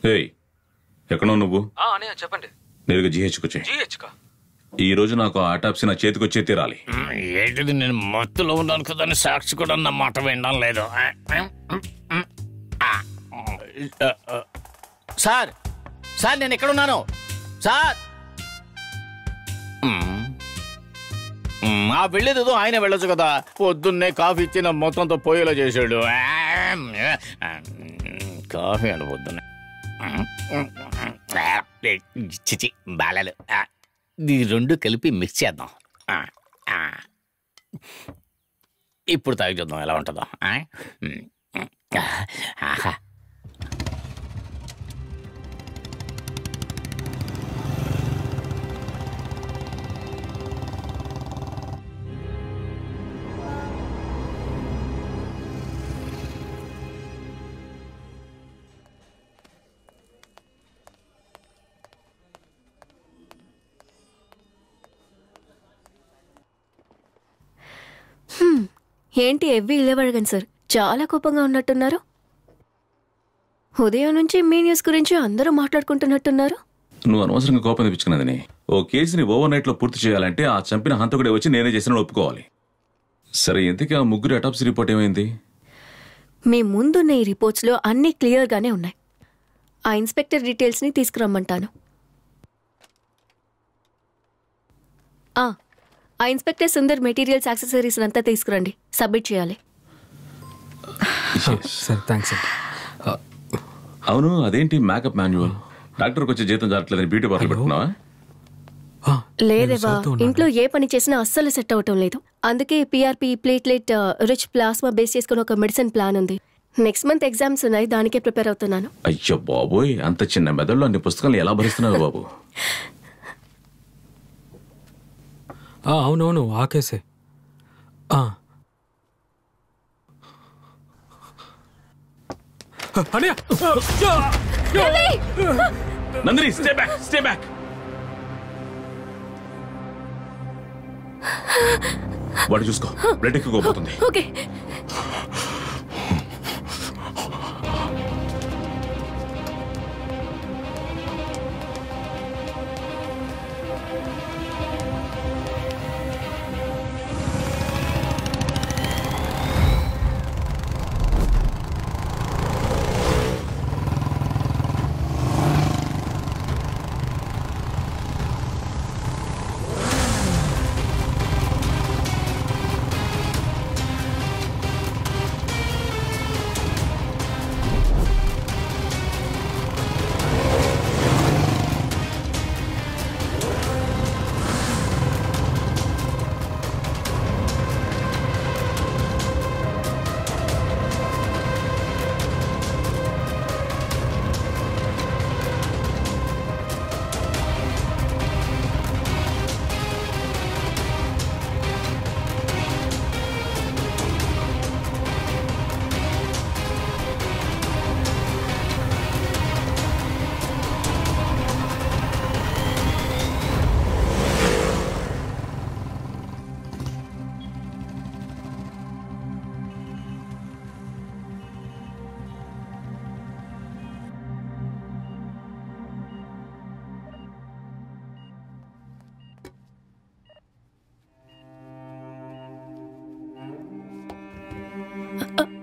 ఏయ్, ఎక్కడో నువ్వు? అన్నయ్య చెప్పండి. నేరుగా జీహెచ్కి వచ్చాయి. జీహెచ్కా? ఈ రోజు నాకు ఆటాప్సీ నా చేతికి వచ్చే తీరాలి. ఏంటిది, నేను మత్తులో ఉన్నాను కదా అని సాక్షి కూడా నా మాట వినడం లేదు. సార్ సార్ నేను ఎక్కడున్నాను సార్? వెళ్ళేదేదో ఆయన వెళ్ళొచ్చు కదా. పొద్దున్నే కాఫీ ఇచ్చి నా మొత్తంతో పోయేలా చేశాడు. కాఫీ అండి పొద్దున్నే. చిచి బాలలు. ఈ రెండు కలిపి మిక్స్ చేద్దాం. ఇప్పుడు తాగి చూద్దాం ఎలా ఉంటుందో. ఏంటి ఎవ్వి ఇళ్ళవడగండి సార్, చాలా కోపంగా ఉన్నట్టున్నారు. ఉదయం నుంచి మీ న్యూస్ గురించి అందరూ మాట్లాడుకుంటున్నట్టున్నారు. నువ్వు అనవసరంగా కోపం తెప్పించుకున్నదని. ఓ కేసుని ఓవర్ నైట్ లో పూర్తి చేయాలంటే ఆ చంపిన హంతకుడే వచ్చి నేనే చేసిన ఒప్పుకోవాలి. సరే, ఇంతకీ ఆ ముగ్గురు అటాప్సీ రిపోర్ట్ ఏమైంది? మీ ముందున్న ఈ రిపోర్ట్స్లో అన్నీ క్లియర్గానే ఉన్నాయి. ఆ ఇన్స్పెక్టర్ డీటెయిల్స్ని తీసుకురమ్మంటాను. ఆ ఇన్స్పెక్టర్ సుందర్ మెటీరియల్స్ యాక్సెసరీస్ అంతా తీసుకురండి, సబ్మిట్ చేయాలి. అవును, అదేంటి మేకప్ మాన్యువల్? డాక్టర్కి వచ్చే జీతం జరగట్లేదని బ్యూటీ పార్లర్ పెట్టుకున్నావా? లేదేవా, ఇంట్లో ఏ పని చేసినా అస్సలు సెట్ అవటం లేదు. అందుకే PRP platelet rich plasma base చేసుకుని ఒక మెడిసిన్ ప్లాన్ ఉంది. నెక్స్ట్ మంత్ ఎగ్జామ్స్ ఉన్నాయి, దానికే ప్రిపేర్ అవుతున్నాను. అయ్యో బాబోయ్, అంత చిన్న మెదడులో అన్ని పుస్తకాలు ఎలా భరిస్తున్నావు బాబు? అవునవును, ఆ కేసే. Nandini, stay back, stay back. వాడు చూసుకో, బ్లడ్ ఎక్కువపోతుంది. ఓకే.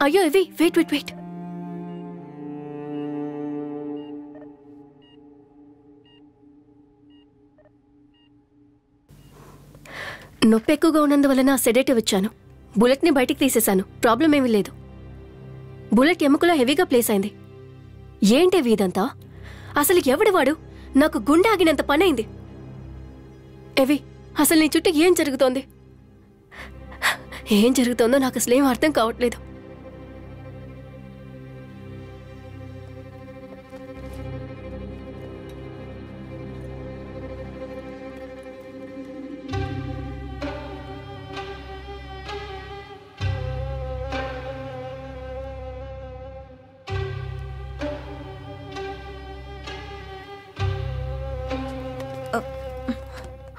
అయ్యో ఇవి, వెయిట్ వెయిట్ వెయిట్. నొప్పి ఎక్కువగా ఉన్నందువలన సెడేటివ్ ఇచ్చాను. బుల్లెట్ని బయటికి తీసేశాను, ప్రాబ్లం ఏమీ లేదు. బుల్లెట్ ఎముకలో హెవీగా ప్లేస్ అయింది. ఏంటి ఇదంతా? అసలు ఎవడివాడు? నాకు గుండె ఆగినంత పనైంది. ఎవి, అసలు నీ చుట్టూ ఏం జరుగుతోంది? ఏం జరుగుతోందో నాకు అసలేం అర్థం కావట్లేదు.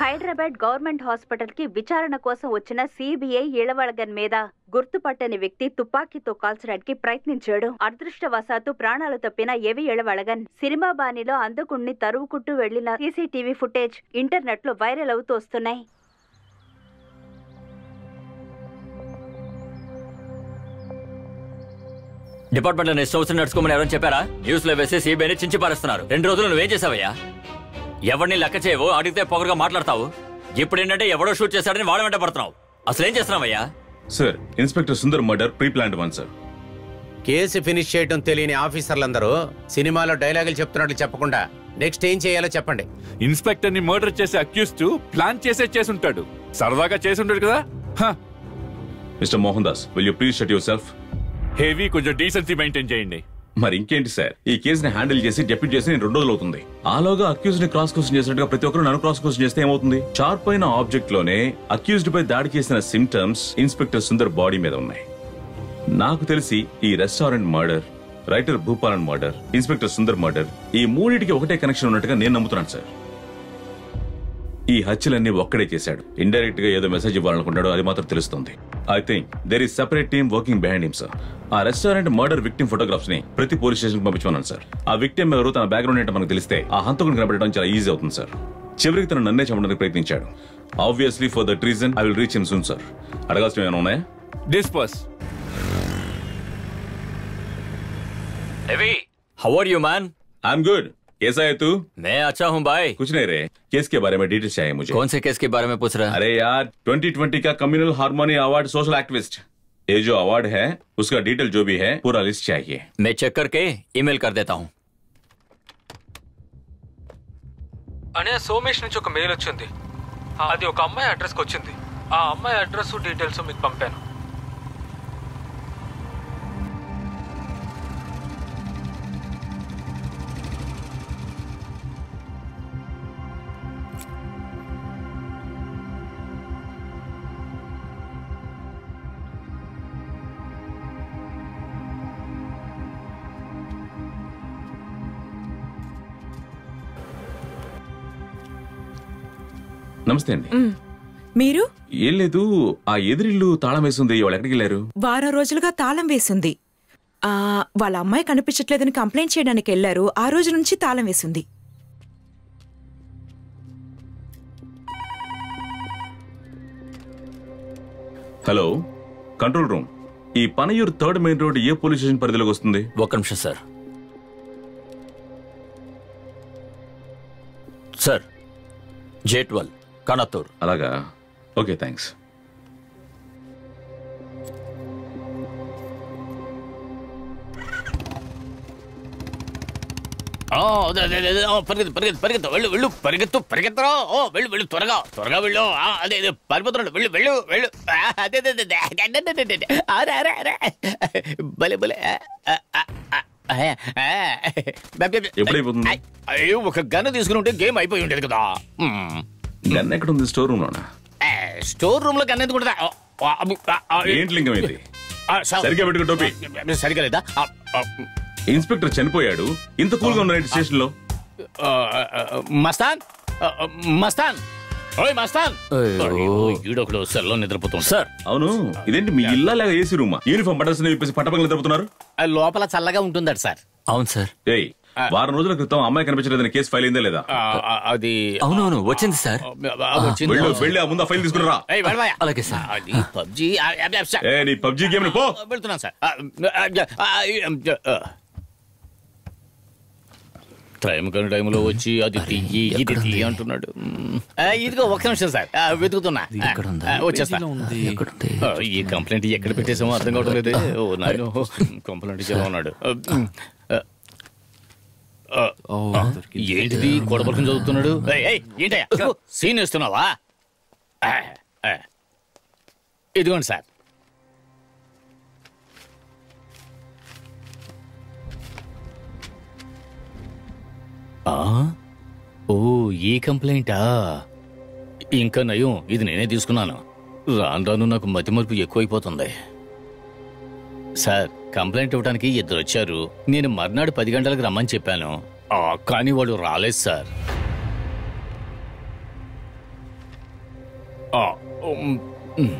హైదరాబాద్ గవర్నమెంట్ హాస్పిటల్ కి విచారణ కోసం వచ్చిన సిబిఐ ఇళవళగన్ మీద గుర్తుపట్టని వ్యక్తి తుపాకీతో కాల్చడానికి ప్రయత్నించాడు. అదృష్టవశాత్తు ప్రాణాలు తప్పిన ఏవి ఇళవళగన్ సినిమా బాణిలో అందకుణ్ణి తరువుకుంటూ వెళ్లిన సీసీటీవీ ఫుటేజ్ ఇంటర్నెట్ లో వైరల్ అవుతూ వస్తున్నాయి. డిపార్ట్మెంట్ లో నెక్స్ట్ సంవత్సరం నడుచుకోమని ఎవరైనా చెప్పారా? న్యూస్ లో వేసి సిబిఐని చించి పారేస్తున్నారు. 2 రోజులు నువ్వేం చేసావయ్యా? ఎవరిని లెక్క చేయవు, అడిగితే పొగరుగా మాట్లాడతావు. ఇప్పుడు ఏంటంటే ఎవడో షూట్ చేశాడని వాళ్ళ వెంట పడుతున్నావు. అసలు ఏం చేస్తున్నావయ్యా? Sir, inspector Sundar murder pre planned one sir. Case finish చేయడం తెలియని ఆఫీసర్లందరూ సినిమాలో డైలాగులు చెప్తున్నట్లు చెప్పకుండా నెక్స్ట్ ఏం చేయాలో చెప్పండి. ఇన్స్పెక్టర్ ని మర్డర్ చేసే అక్యూజ్డ్ ప్లాన్ చేసుంటాడు. సరదాగా చేసుంటాడు కదా. Mister Mohan Das, will you please shut your self? Heavy, కొంచెం డీసెన్సీ మెయింటైన్ చేయండి. మరి ఇంకేంటి సార్, ఈ కేసుని హ్యాండిల్ చేసి డెప్యూట్ చేసి 2 రోజులు అవుతుంది. ఆలోగా అక్యూజ్ ని క్రాస్ క్వశ్చన్ చేసినట్టుగా ప్రతి ఒక్కరు నన్ను క్రాస్ క్వశ్చన్ చేస్తే ఏమవుతుంది? షార్ప్ అయిన ఆబ్జెక్ట్ లోనే అక్యూజ్డ్ పై దాడి చేసిన సిమ్టమ్స్ ఇన్స్పెక్టర్ సుందర్ బాడీ మీద ఉన్నాయి. నాకు తెలిసి ఈ restaurant murder, writer Bhupalan murder, inspector Sundar murder, ఈ మూడింటికి ఒకటే కనెక్షన్ ఉన్నట్టుగా నేను నమ్ముతున్నాను సార్. ఈ హత్యలన్నీ ఒక్కడే చేశాడు. ఇండైరెక్ట్ గా ఏదో మెసేజ్ ఇవ్వాలనుకుంటాడో అది మాత్రం తెలుస్తుంది. I think there is separate team working behind him sir. ఆ రెస్టారెంట్ మర్డర్ విక్టిమ్ ఫోటోగ్రాఫ్స్ ని ప్రతి పోలీస్ స్టేషన్ కి పంపించమన్నాను సార్. ఆ విక్టిమ్ ఎవరు, తన బ్యాక్గ్రౌండ్ ఏంటో మనకు తెలిస్తే ఆ హంతకుని కనబడడం చాలా ఈజీ అవుతుంది సార్. చివరికి తను నన్నే చంపడానికి ప్రయత్నించాడు. Obviously for that reason I will reach him soon sir. అడగాల్సిన ఏమైనా ఉన్నాయా? Disperse. How are you, man? I'm good. कैसा है तू? मैं अच्छा हूँ भाई. कुछ नहीं रे, केस के बारे में डिटेल्स चाहिए मुझे. कौन से केस के बारे में पूछ रहा है? अरे यार, 2020 का communal harmony award social activist, ये जो अवार्ड है उसका डिटेल जो भी है पूरा लिस्ट चाहिए. मैं चेक करके ईमेल कर देता हूँ. అనే సోమేష్ నుంచి ఒక మెయిల్ వచ్చింది. అది ఒక అమ్మాయి అడ్రస్కి వచ్చింది. ఆ అమ్మాయి అడ్రస్ డీటెయిల్స్ మీకు పంపాను. నమస్తే అండి. మీరు? ఏం లేదు, ఆ ఎదురిల్లు తాళం వేసింది. వాళ్ళు ఎక్కడికి వెళ్ళారు? వారం రోజులుగా తాళం వేసింది. వాళ్ళ అమ్మాయి కనిపించట్లేదని కంప్లైంట్ చేయడానికి వెళ్లారు. ఆ రోజు నుంచి తాళం వేసింది. Hello, control room. ఈ పనయూర్ 3rd మెయిన్ రోడ్ ఏ పోలీస్ స్టేషన్ పరిధిలోకి వస్తుంది? ఒక నిమిషం సార్. Sir, J12 కనత్తూర్. అలాగా, ఓకే, థ్యాంక్స్. పరిగెత్తు వెళ్ళు వెళ్ళు పరిగెత్తరా. వెళ్ళు త్వరగా వెళ్ళు. అదే పరిపోతున్నాడు. వెళ్ళు. అదే భలే ఎప్పుడైపోతుంది? అయ్యో, ఒక గన్ను తీసుకుని ఉంటే గేమ్ అయిపోయి ఉండేది కదా. గన్ ఎక్కడ ఉంది? స్టోర్ రూమ్ లోనా? స్టోర్ రూమ్ లో గన్ ఎందుకు ఉంటుందా? ఏంటి లింగం ఇది? సరిగ్గా పెట్టుకో టోపీ. సరిగా లేదా? ఇన్స్పెక్టర్ చనిపోయాడు, ఇంత కూల్గా ఉన్నాడు స్టేషన్ లో. మస్తాన్ ఓయ్ మస్తాన్. ఈడొకడు సెల్లో నిద్రపోతుంది. సార్, అవును, ఇదేంటి మీ ఇల్లా లేక ఏసీ రూమా? యూనిఫామ్ బటన్స్ విప్పేసి పట్టపగలు నిద్రపోతున్నారు. లోపల చల్లగా ఉంటుందట సార్. అవును సార్. ఏయ్, వారం రోజుల క్రితం అమ్మాయి కనిపించలేదని కేసు ఫైల్ అయిందా లేదా? అది అవునవును, వచ్చింది సార్. వెళ్ళి ఆ ముందు ఫైల్ తీసుకురా. అలాగే సార్. అది పబ్జీ. నీ పబ్జీ గేమ్ పో. వెళ్తున్నాను సార్. టైంలో వచ్చి అది తీయి ఇది తీయి అంటున్నాడు. ఇదిగో ఒక్క నిమిషం సార్, వెతుకుతున్నా. వచ్చేస్తా. ఈ కంప్లైంట్ ఎక్కడ పెట్టేసామో అర్థం కావడం లేదు. ఓ నాయన, కంప్లైంట్ ఎలా ఉన్నాడు? ఏంటిది కొడబలకం చదువుతున్నాడు? ఏంటయ్యా సీన్ వేస్తున్నావా? ఇదిగోండి సార్. ఓ, ఈ కంప్లైంటా? ఇంకా నయం, ఇది నేనే తీసుకున్నాను. రాను నాకు మతిమరుపు ఎక్కువైపోతుంది. సార్, కంప్లైంట్ ఇవ్వడానికి 2 వచ్చారు. నేను మర్నాడు 10 గంటలకు రమ్మని చెప్పాను, కానీ వాడు రాలేదు సార్. ఆ, ఉమ్, ఉమ్.